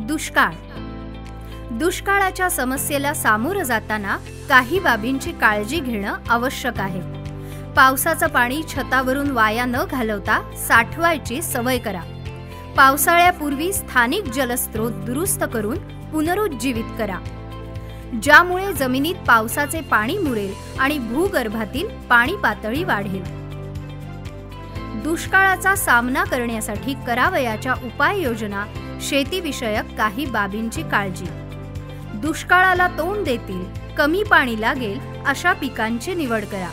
दुष्काळ. दुष्काळाच्या समस्येला सामोरं जाताना काही बाबींची काळजी घेणं आवश्यक आहे. पावसाचं पाणी छतावरून वाया न घालवता साठवायची सवय करा. पावसाळ्यापूर्वी स्थानिक जलस्रोत दुरुस्त करून पुनरुज्जीवित करा, ज्यामुळे जमिनीत पावसाचे पाणी मुरेल आणि भूगर्भातील पाणी पातळी वाढेल. दुष्काळाचा सामना करण्यासाठी करावयाच्या उपाययोजना. शेतीविषयक काही बाबींची काळजी. दुष्काळाला तोंड देतील, कमी पाणी लागेल अशा पिकांची निवड करा.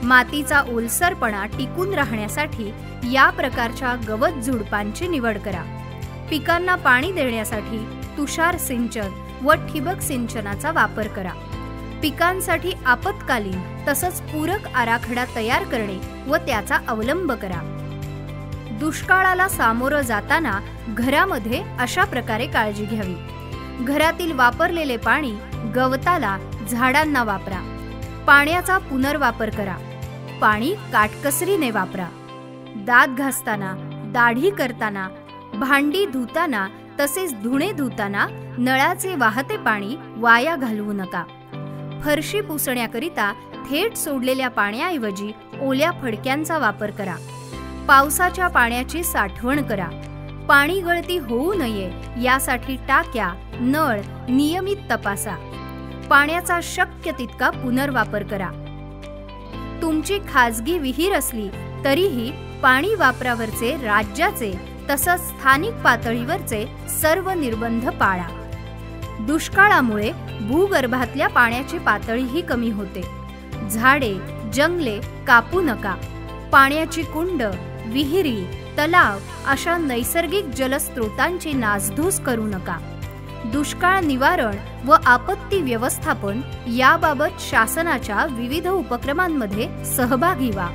मातीचा ओलसरपणा टिकून राहण्यासाठी या प्रकारच्या गवत झुडपांची निवड करा. पिकांना पाणी देण्यासाठी तुषार सिंचन व ठिबक सिंचनाचा वापर करा. पिकांसाठी आपत्कालीन तसंच पूरक आराखडा तयार करणे व त्याचा अवलंब करा. दुष्काळाला सामोरं जाताना घरामध्ये अशा प्रकारे काळजी घ्यावी. घरातील वापरलेले पाणी गवताला, झाडांना वापरा. पाण्याचा पुनर्वापर करा. पाणी काटकसरीने वापरा. दात घासताना, दाढी करताना, भांडी धुताना तसेच धुणे धुताना नळाचे वाहते पाणी वाया घालवू नका. फरशी पुसण्याकरिता थेट सोडलेल्या पाण्याऐवजी ओल्या फडक्यांचा वापर करा. पावसाच्या पाण्याची साठवण करा. पाणी गळती होऊ नये यासाठी टाक्या, नळ नियमित तपासा. पाण्याचा शक्य तितका पुनर्वापर करा. तुमची खाजगी विहीर असली तरीही पाणी वापरावरचे राज्याचे तसंच स्थानिक पातळीवरचे सर्व निर्बंध पाळा. दुष्काळामुळे भूगर्भातल्या पाण्याची पातळीही कमी होते. झाडे, जंगले कापू नका. पाण्याची कुंड, विहिरी, तलाव अशा नैसर्गिक जलस्रोतांची नासधूस करू नका. दुष्काळ निवारण व आपत्ती व्यवस्थापन याबाबत शासनाच्या विविध उपक्रमांमध्ये सहभागी व्हा.